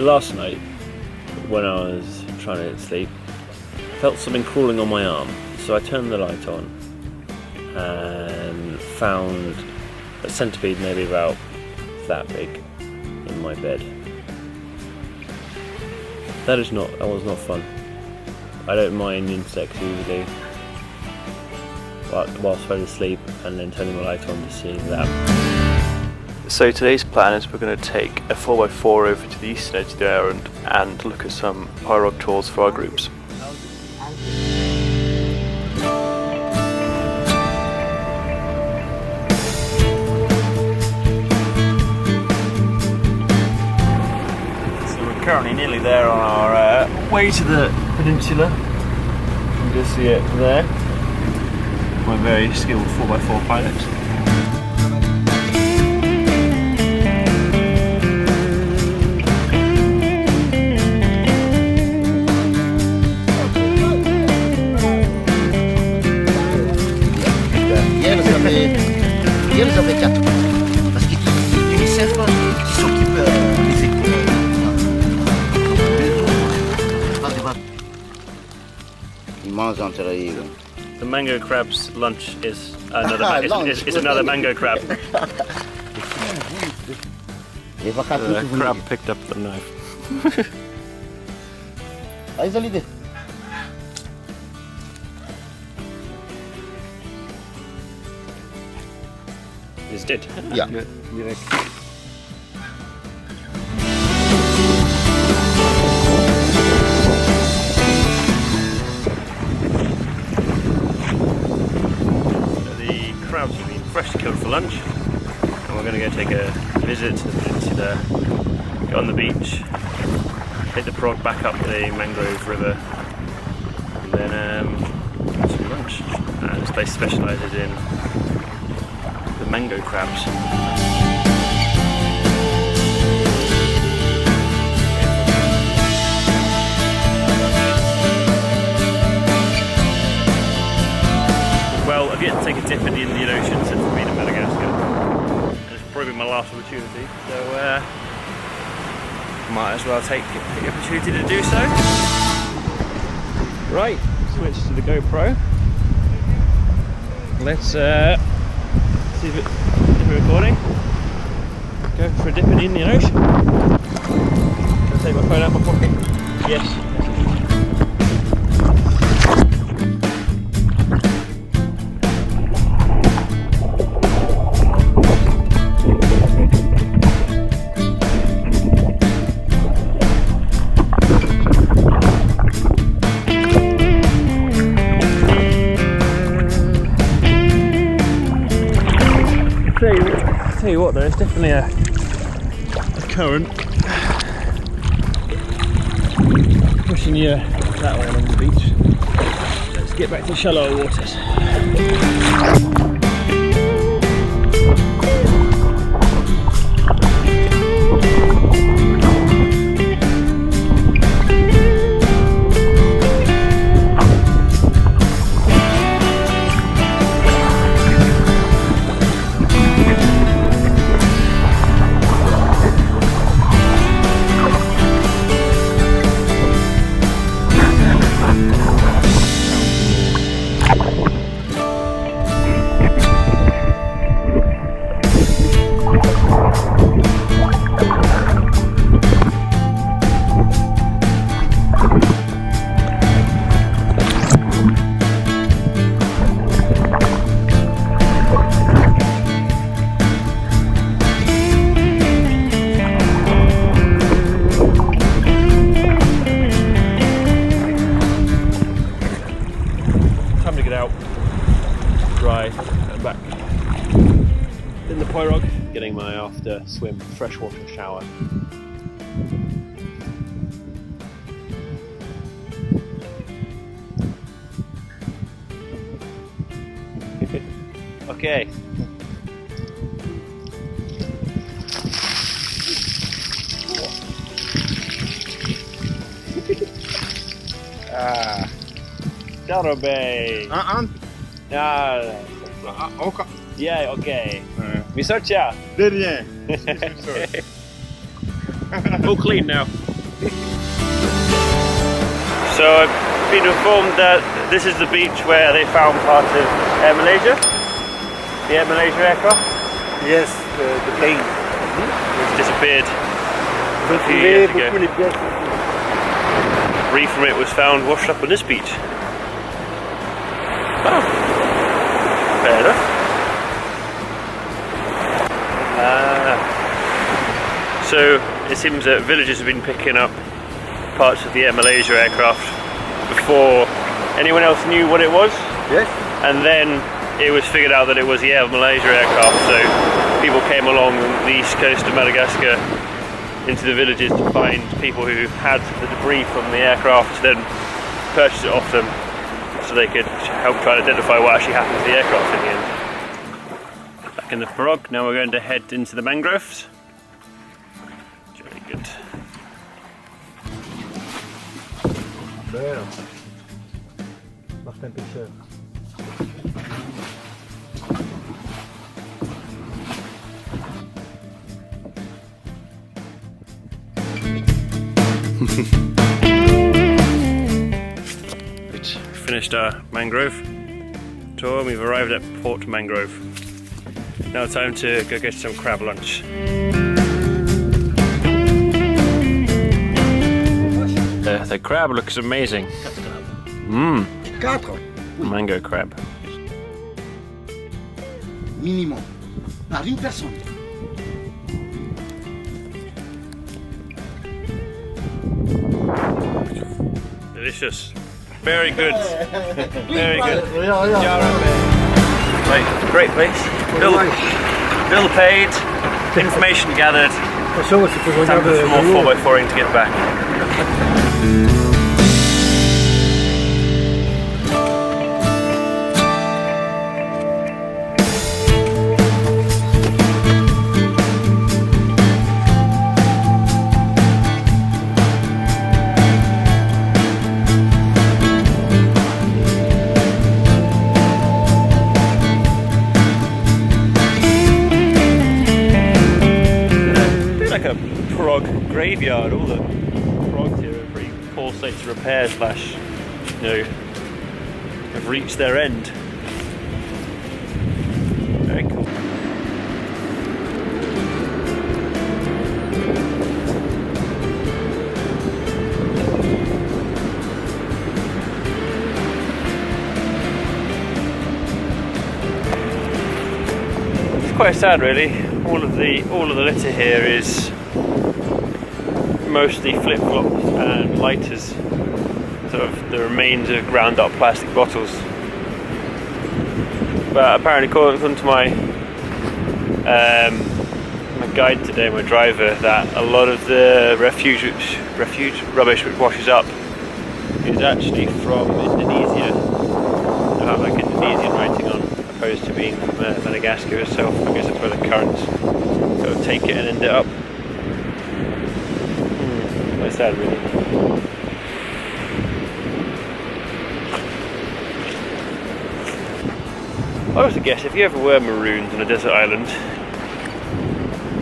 last night, when I was trying to sleep, I felt something crawling on my arm. So I turned the light on and found a centipede maybe about that big in my bed. That was not fun. I don't mind insects usually, but whilst I was asleep and then turning the light on to see that. So today's plan is we're going to take a 4x4 over to the eastern edge of the island and look at some pyrock tours for our groups. Currently nearly there on our way to the peninsula. You can just see it there. My very skilled 4x4 pilot. Hier, vous en avez 4. Parce qu'il y a l'UNICEF qui s'occupe des écoles. The mango crab's lunch is another is another mango crab. The crab picked up the knife. It's dead. Yeah. Crabs have been freshly killed for lunch, and we're going to go take a visit to the peninsula, go on the beach, take the prog back up the Mangrove River, and then have some lunch. This place specialises in the mango crabs. Well, I've yet to take a dip in the Indian Ocean since I've been in Madagascar. And it's probably my last opportunity, so might as well take the opportunity to do so. Right, switch to the GoPro. Let's see if it's recording. Go for a dip in the Indian Ocean. Can I take my phone out of my pocket? Yes. Tell you what, there is definitely a current pushing you that way along the beach. Let's get back to shallower waters. Back in the Poirog, getting my after swim freshwater shower. Okay. Darobe. Oka. Yeah, okay. Wystarczy. Deley. All clean now. So I've been informed that this is the beach where they found part of Air Malaysia, the Air Malaysia aircraft. Yes, the plane. It's disappeared a few years ago. Debris from it was found washed up on this beach. Oh, fair enough. So it seems that villagers have been picking up parts of the Air Malaysia aircraft before anyone else knew what it was. Yes. And then it was figured out that it was the Air Malaysia aircraft, so people came along the east coast of Madagascar into the villages to find people who had the debris from the aircraft, to then purchase it off them so they could help try and identify what actually happened to the aircraft in the end. Back in the pirogue, now we're going to head into the mangroves. Very good. Martin Pêcheur. Right, finished our mangrove tour and we've arrived at Port Mangrove. Now time to go get some crab lunch. The crab looks amazing. Mmm, 4 mango crab. minimum par une personne. Delicious. Very good. Very good. Right, great place. Bill paid, information gathered. Time for some more 4x4ing to get back. Graveyard. All the frogs here are in pretty poor states of repair slash, you know, have reached their end. Very cool. It's quite sad, really. All of the litter here is mostly flip-flops and lighters, sort of the remains of ground up plastic bottles. But apparently, according to my guide today, my driver, that a lot of the refuse rubbish which washes up is actually from Indonesia. They have like Indonesian writing on, opposed to being from Madagascar itself. I guess that's where the currents sort of take it and end it up. Quite sad, really. I also guess if you ever were marooned on a desert island,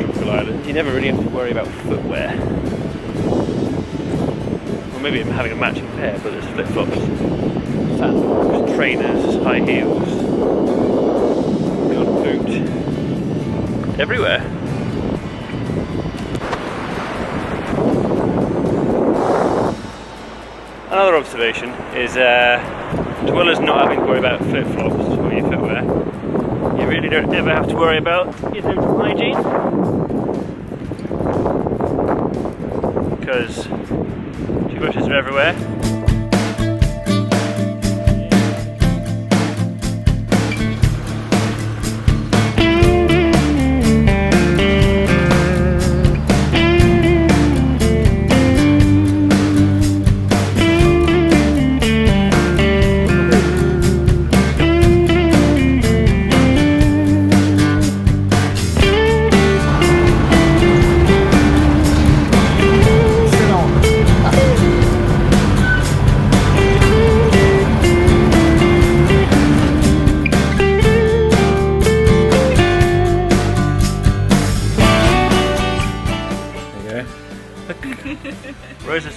tropical island, you never really have to worry about footwear. Or maybe having a matching pair, but there's flip-flops, sandals, trainers, high heels, the odd boot, everywhere. Another observation is, as well as not having to worry about flip-flops or your footwear, you really don't ever have to worry about your dental hygiene, because toothbrushes are everywhere.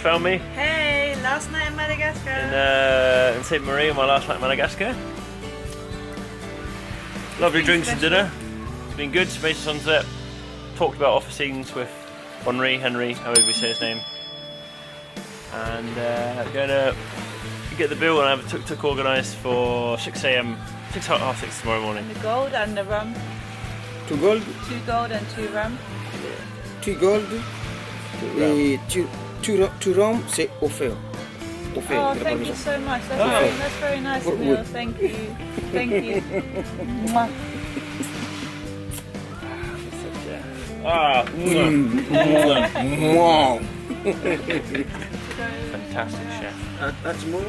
found me Hey, last night in Madagascar. in Sainte Marie on my last night in Madagascar. Lovely drinks and dinner. It's been good. Made a sunset. Talked about office scenes with Henry, however you say his name. And going to get the bill and I have a tuk-tuk organised for 6 a.m. 6 tomorrow morning. The gold and the rum. 2 gold, 2 gold and 2 rum. 3 gold et 2 rum, c'est offert. Oh, thank you so much. That's very nice, Neil. Thank you. Thank you. Mwah. Ah, Wow. fantastic chef. That's more.